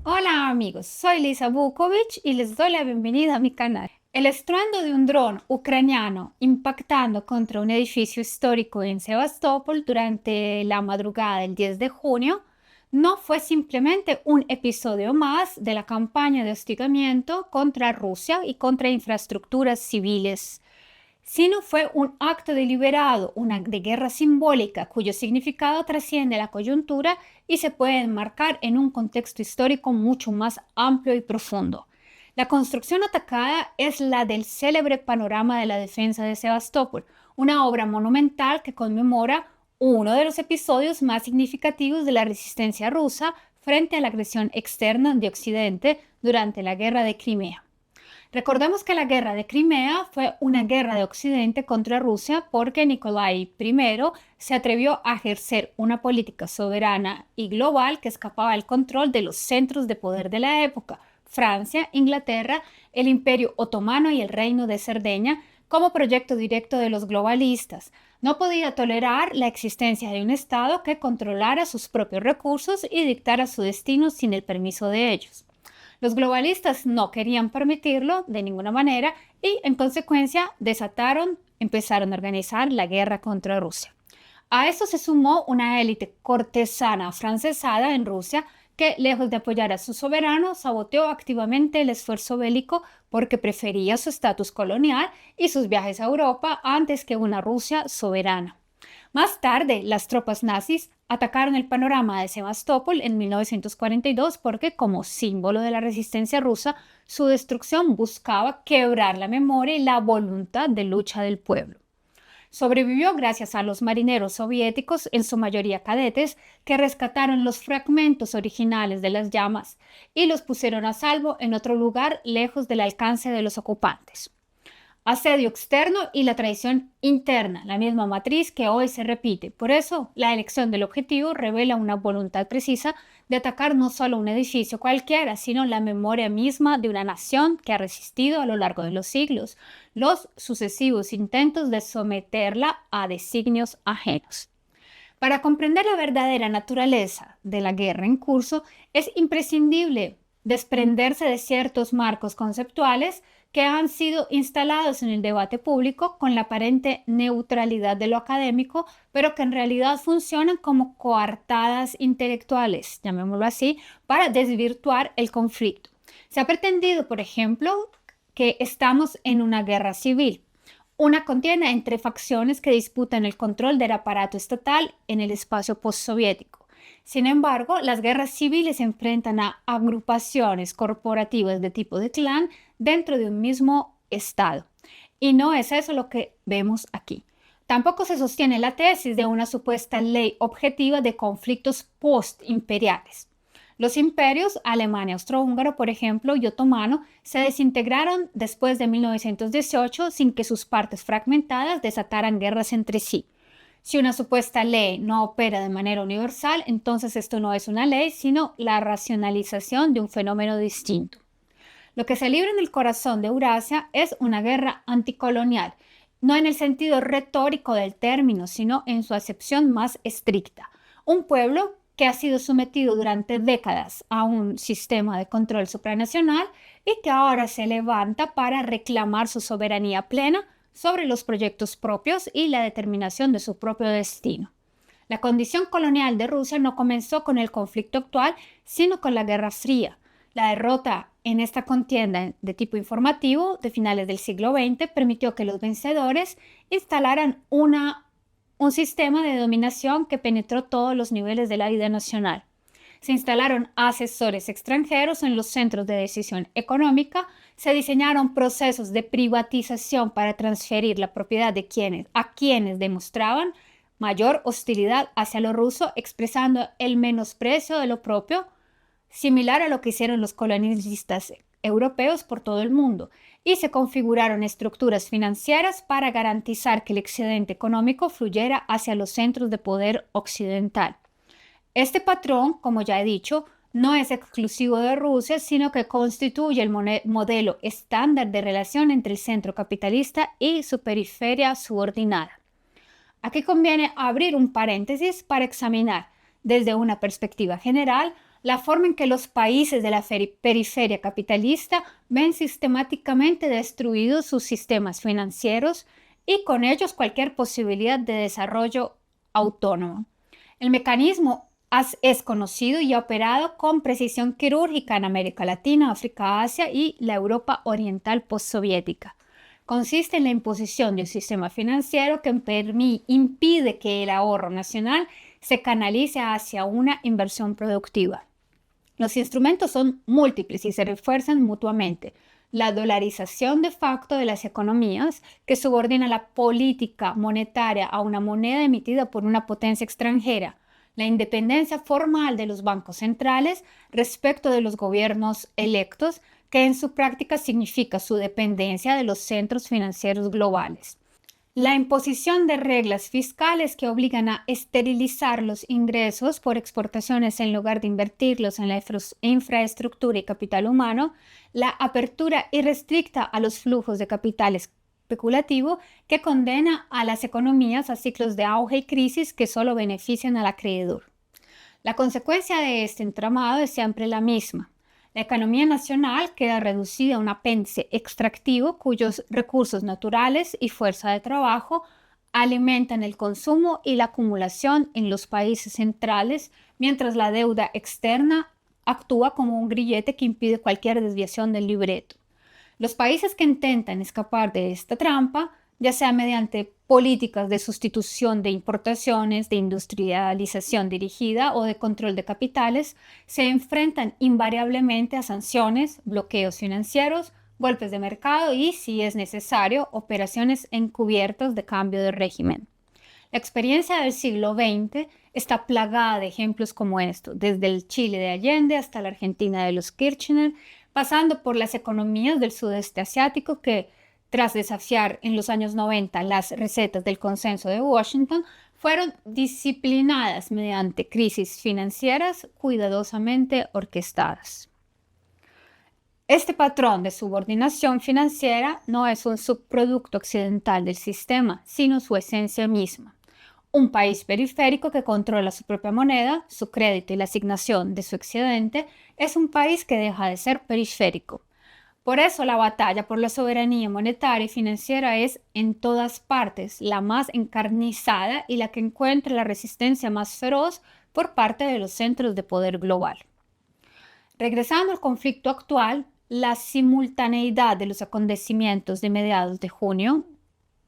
Hola amigos, soy Lisa Vukovic y les doy la bienvenida a mi canal. El estruendo de un dron ucraniano impactando contra un edificio histórico en Sebastopol durante la madrugada del 10 de junio no fue simplemente un episodio más de la campaña de hostigamiento contra Rusia y contra infraestructuras civiles, sino fue un acto deliberado, una de guerra simbólica cuyo significado trasciende la coyuntura y se puede enmarcar en un contexto histórico mucho más amplio y profundo. La construcción atacada es la del célebre panorama de la defensa de Sebastopol, una obra monumental que conmemora uno de los episodios más significativos de la resistencia rusa frente a la agresión externa de Occidente durante la Guerra de Crimea. Recordemos que la guerra de Crimea fue una guerra de Occidente contra Rusia porque Nicolai I se atrevió a ejercer una política soberana y global que escapaba al control de los centros de poder de la época, Francia, Inglaterra, el Imperio Otomano y el Reino de Cerdeña, como proyecto directo de los globalistas. No podía tolerar la existencia de un Estado que controlara sus propios recursos y dictara su destino sin el permiso de ellos. Los globalistas no querían permitirlo de ninguna manera y en consecuencia empezaron a organizar la guerra contra Rusia. A esto se sumó una élite cortesana afrancesada en Rusia que, lejos de apoyar a su soberano, saboteó activamente el esfuerzo bélico porque prefería su estatus colonial y sus viajes a Europa antes que una Rusia soberana. Más tarde, las tropas nazis atacaron el panorama de Sebastopol en 1942 porque, como símbolo de la resistencia rusa, su destrucción buscaba quebrar la memoria y la voluntad de lucha del pueblo. Sobrevivió gracias a los marineros soviéticos, en su mayoría cadetes, que rescataron los fragmentos originales de las llamas y los pusieron a salvo en otro lugar lejos del alcance de los ocupantes. Asedio externo y la traición interna, la misma matriz que hoy se repite. Por eso, la elección del objetivo revela una voluntad precisa de atacar no solo un edificio cualquiera, sino la memoria misma de una nación que ha resistido a lo largo de los siglos los sucesivos intentos de someterla a designios ajenos. Para comprender la verdadera naturaleza de la guerra en curso, es imprescindible desprenderse de ciertos marcos conceptuales que han sido instalados en el debate público con la aparente neutralidad de lo académico, pero que en realidad funcionan como coartadas intelectuales, llamémoslo así, para desvirtuar el conflicto. Se ha pretendido, por ejemplo, que estamos en una guerra civil, una contienda entre facciones que disputan el control del aparato estatal en el espacio postsoviético. Sin embargo, las guerras civiles se enfrentan a agrupaciones corporativas de tipo de clan dentro de un mismo Estado. Y no es eso lo que vemos aquí. Tampoco se sostiene la tesis de una supuesta ley objetiva de conflictos postimperiales. Los imperios, Alemania austrohúngaro, por ejemplo, y otomano, se desintegraron después de 1918 sin que sus partes fragmentadas desataran guerras entre sí. Si una supuesta ley no opera de manera universal, entonces esto no es una ley, sino la racionalización de un fenómeno distinto. Lo que se libra en el corazón de Eurasia es una guerra anticolonial, no en el sentido retórico del término, sino en su acepción más estricta. Un pueblo que ha sido sometido durante décadas a un sistema de control supranacional y que ahora se levanta para reclamar su soberanía plena sobre los proyectos propios y la determinación de su propio destino. La condición colonial de Rusia no comenzó con el conflicto actual, sino con la Guerra Fría. La derrota en esta contienda de tipo informativo de finales del siglo XX permitió que los vencedores instalaran un sistema de dominación que penetró todos los niveles de la vida nacional. Se instalaron asesores extranjeros en los centros de decisión económica, se diseñaron procesos de privatización para transferir la propiedad de quienes demostraban mayor hostilidad hacia lo ruso, expresando el menosprecio de lo propio, similar a lo que hicieron los colonialistas europeos por todo el mundo, y se configuraron estructuras financieras para garantizar que el excedente económico fluyera hacia los centros de poder occidental. Este patrón, como ya he dicho, no es exclusivo de Rusia, sino que constituye el modelo estándar de relación entre el centro capitalista y su periferia subordinada. Aquí conviene abrir un paréntesis para examinar, desde una perspectiva general, la forma en que los países de la periferia capitalista ven sistemáticamente destruidos sus sistemas financieros y con ellos cualquier posibilidad de desarrollo autónomo. El mecanismo es conocido y ha operado con precisión quirúrgica en América Latina, África, Asia y la Europa oriental postsoviética. Consiste en la imposición de un sistema financiero que impide que el ahorro nacional se canalice hacia una inversión productiva. Los instrumentos son múltiples y se refuerzan mutuamente. La dolarización de facto de las economías, que subordina la política monetaria a una moneda emitida por una potencia extranjera. La independencia formal de los bancos centrales respecto de los gobiernos electos, que en su práctica significa su dependencia de los centros financieros globales. La imposición de reglas fiscales que obligan a esterilizar los ingresos por exportaciones en lugar de invertirlos en la infraestructura y capital humano, la apertura irrestricta a los flujos de capital especulativo que condena a las economías a ciclos de auge y crisis que solo benefician al acreedor. La consecuencia de este entramado es siempre la misma. La economía nacional queda reducida a un apéndice extractivo cuyos recursos naturales y fuerza de trabajo alimentan el consumo y la acumulación en los países centrales, mientras la deuda externa actúa como un grillete que impide cualquier desviación del libreto. Los países que intentan escapar de esta trampa, ya sea mediante políticas de sustitución de importaciones, de industrialización dirigida o de control de capitales, se enfrentan invariablemente a sanciones, bloqueos financieros, golpes de mercado y, si es necesario, operaciones encubiertas de cambio de régimen. La experiencia del siglo XX está plagada de ejemplos como estos, desde el Chile de Allende hasta la Argentina de los Kirchner, pasando por las economías del sudeste asiático que, tras desafiar en los años 90 las recetas del consenso de Washington, fueron disciplinadas mediante crisis financieras cuidadosamente orquestadas. Este patrón de subordinación financiera no es un subproducto occidental del sistema, sino su esencia misma. Un país periférico que controla su propia moneda, su crédito y la asignación de su excedente es un país que deja de ser periférico. Por eso la batalla por la soberanía monetaria y financiera es en todas partes la más encarnizada y la que encuentra la resistencia más feroz por parte de los centros de poder global. Regresando al conflicto actual, la simultaneidad de los acontecimientos de mediados de junio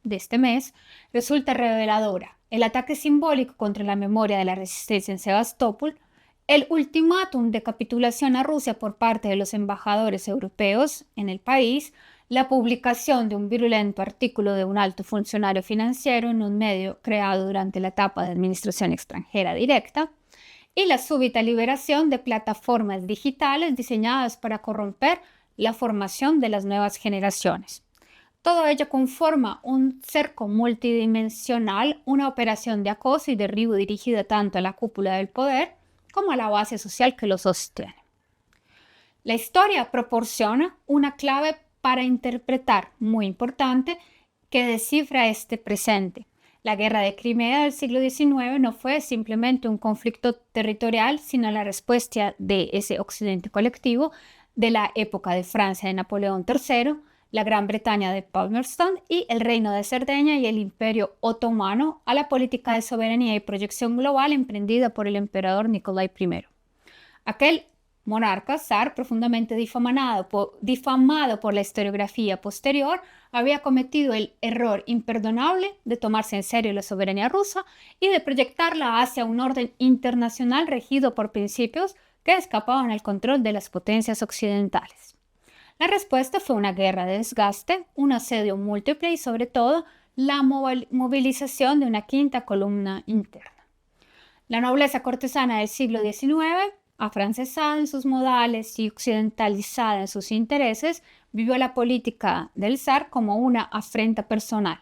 de este mes resulta reveladora. El ataque simbólico contra la memoria de la resistencia en Sebastopol, el ultimátum de capitulación a Rusia por parte de los embajadores europeos en el país, la publicación de un virulento artículo de un alto funcionario financiero en un medio creado durante la etapa de administración extranjera directa, y la súbita liberación de plataformas digitales diseñadas para corromper la formación de las nuevas generaciones. Todo ello conforma un cerco multidimensional, una operación de acoso y derribo dirigida tanto a la cúpula del poder como a la base social que lo sostiene. La historia proporciona una clave para interpretar muy importante que descifra este presente. La guerra de Crimea del siglo XIX no fue simplemente un conflicto territorial, sino la respuesta de ese occidente colectivo de la época de Francia de Napoleón III, la Gran Bretaña de Palmerston y el Reino de Cerdeña y el Imperio Otomano a la política de soberanía y proyección global emprendida por el emperador Nicolai I. Aquel monarca zar profundamente difamado por la historiografía posterior, había cometido el error imperdonable de tomarse en serio la soberanía rusa y de proyectarla hacia un orden internacional regido por principios que escapaban al control de las potencias occidentales. La respuesta fue una guerra de desgaste, un asedio múltiple y, sobre todo, la movilización de una quinta columna interna. La nobleza cortesana del siglo XIX, afrancesada en sus modales y occidentalizada en sus intereses, vivió la política del zar como una afrenta personal.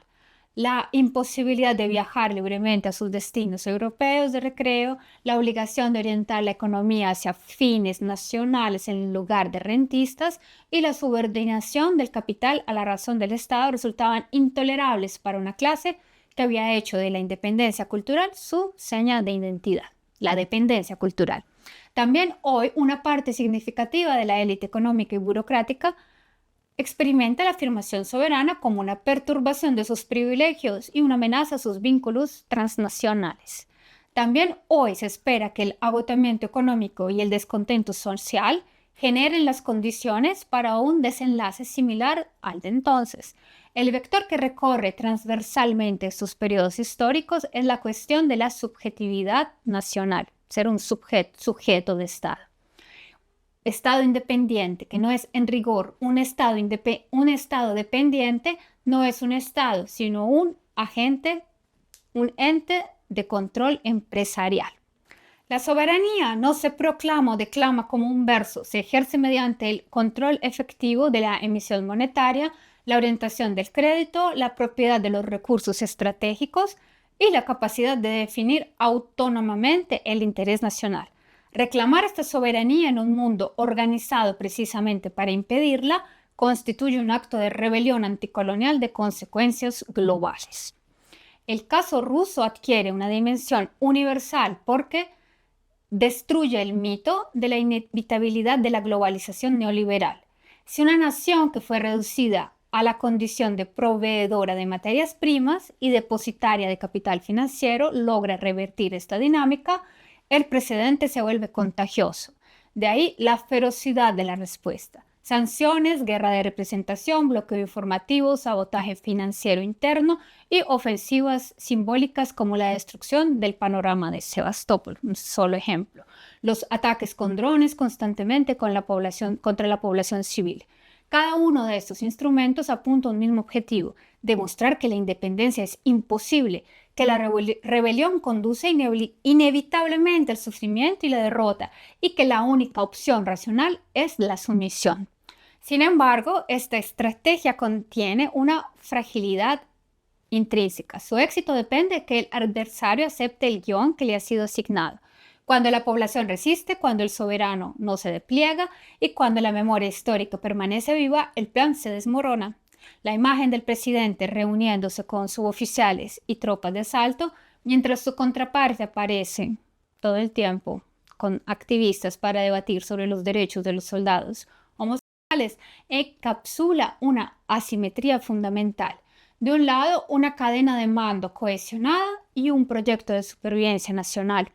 La imposibilidad de viajar libremente a sus destinos europeos de recreo, la obligación de orientar la economía hacia fines nacionales en lugar de rentistas y la subordinación del capital a la razón del Estado resultaban intolerables para una clase que había hecho de la independencia cultural su seña de identidad, la dependencia cultural. También hoy una parte significativa de la élite económica y burocrática experimenta la afirmación soberana como una perturbación de sus privilegios y una amenaza a sus vínculos transnacionales. También hoy se espera que el agotamiento económico y el descontento social generen las condiciones para un desenlace similar al de entonces. El vector que recorre transversalmente sus periodos históricos es la cuestión de la subjetividad nacional, ser un sujeto de Estado. Estado independiente, que no es en rigor un estado dependiente, no es un Estado, sino un agente, un ente de control empresarial. La soberanía no se proclama o declama como un verso, se ejerce mediante el control efectivo de la emisión monetaria, la orientación del crédito, la propiedad de los recursos estratégicos y la capacidad de definir autónomamente el interés nacional. Reclamar esta soberanía en un mundo organizado precisamente para impedirla constituye un acto de rebelión anticolonial de consecuencias globales. El caso ruso adquiere una dimensión universal porque destruye el mito de la inevitabilidad de la globalización neoliberal. Si una nación que fue reducida a la condición de proveedora de materias primas y depositaria de capital financiero logra revertir esta dinámica, el precedente se vuelve contagioso. De ahí la ferocidad de la respuesta. Sanciones, guerra de representación, bloqueo informativo, sabotaje financiero interno y ofensivas simbólicas como la destrucción del panorama de Sebastopol, un solo ejemplo. Los ataques con drones constantemente contra la población civil. Cada uno de estos instrumentos apunta a un mismo objetivo, demostrar que la independencia es imposible, que la rebelión conduce inevitablemente al sufrimiento y la derrota, y que la única opción racional es la sumisión. Sin embargo, esta estrategia contiene una fragilidad intrínseca. Su éxito depende de que el adversario acepte el guión que le ha sido asignado. Cuando la población resiste, cuando el soberano no se despliega y cuando la memoria histórica permanece viva, el plan se desmorona. La imagen del presidente reuniéndose con suboficiales y tropas de asalto, mientras su contraparte aparece todo el tiempo con activistas para debatir sobre los derechos de los soldados homosexuales, encapsula una asimetría fundamental. De un lado, una cadena de mando cohesionada y un proyecto de supervivencia nacional.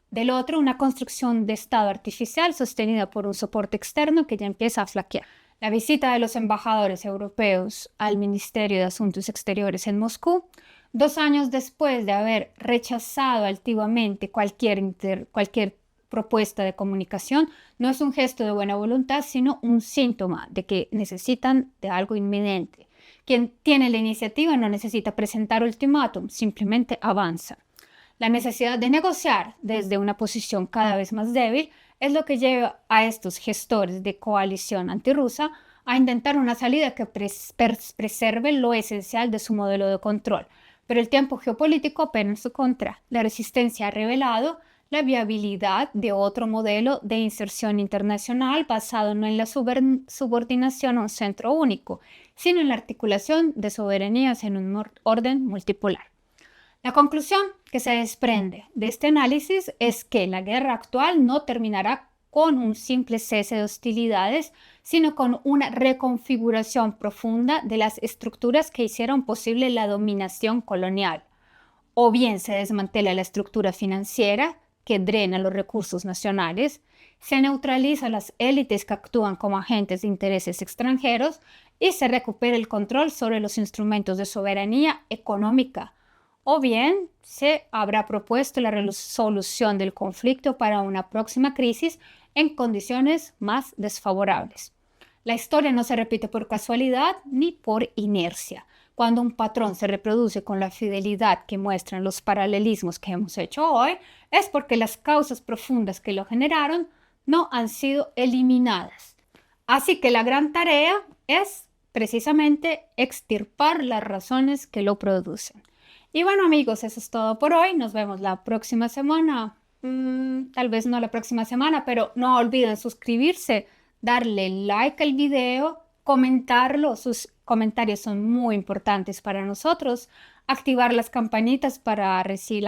Del otro, una construcción de Estado artificial sostenida por un soporte externo que ya empieza a flaquear. La visita de los embajadores europeos al Ministerio de Asuntos Exteriores en Moscú, 2 años después de haber rechazado altivamente cualquier propuesta de comunicación, no es un gesto de buena voluntad, sino un síntoma de que necesitan de algo inminente. Quien tiene la iniciativa no necesita presentar ultimátum, simplemente avanza. La necesidad de negociar desde una posición cada vez más débil es lo que lleva a estos gestores de coalición antirrusa a intentar una salida que preserve lo esencial de su modelo de control. Pero el tiempo geopolítico opera en su contra. La resistencia ha revelado la viabilidad de otro modelo de inserción internacional basado no en la subordinación a un centro único, sino en la articulación de soberanías en un orden multipolar. La conclusión que se desprende de este análisis es que la guerra actual no terminará con un simple cese de hostilidades, sino con una reconfiguración profunda de las estructuras que hicieron posible la dominación colonial. O bien se desmantela la estructura financiera, que drena los recursos nacionales, se neutraliza las élites que actúan como agentes de intereses extranjeros y se recupera el control sobre los instrumentos de soberanía económica, o bien se habrá propuesto la resolución del conflicto para una próxima crisis en condiciones más desfavorables. La historia no se repite por casualidad ni por inercia. Cuando un patrón se reproduce con la fidelidad que muestran los paralelismos que hemos hecho hoy, es porque las causas profundas que lo generaron no han sido eliminadas. Así que la gran tarea es precisamente extirpar las razones que lo producen. Y bueno amigos, eso es todo por hoy. Nos vemos la próxima semana. Tal vez no la próxima semana, pero no olviden suscribirse, darle like al video, comentarlo. Sus comentarios son muy importantes para nosotros. Activar las campanitas para recibir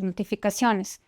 notificaciones.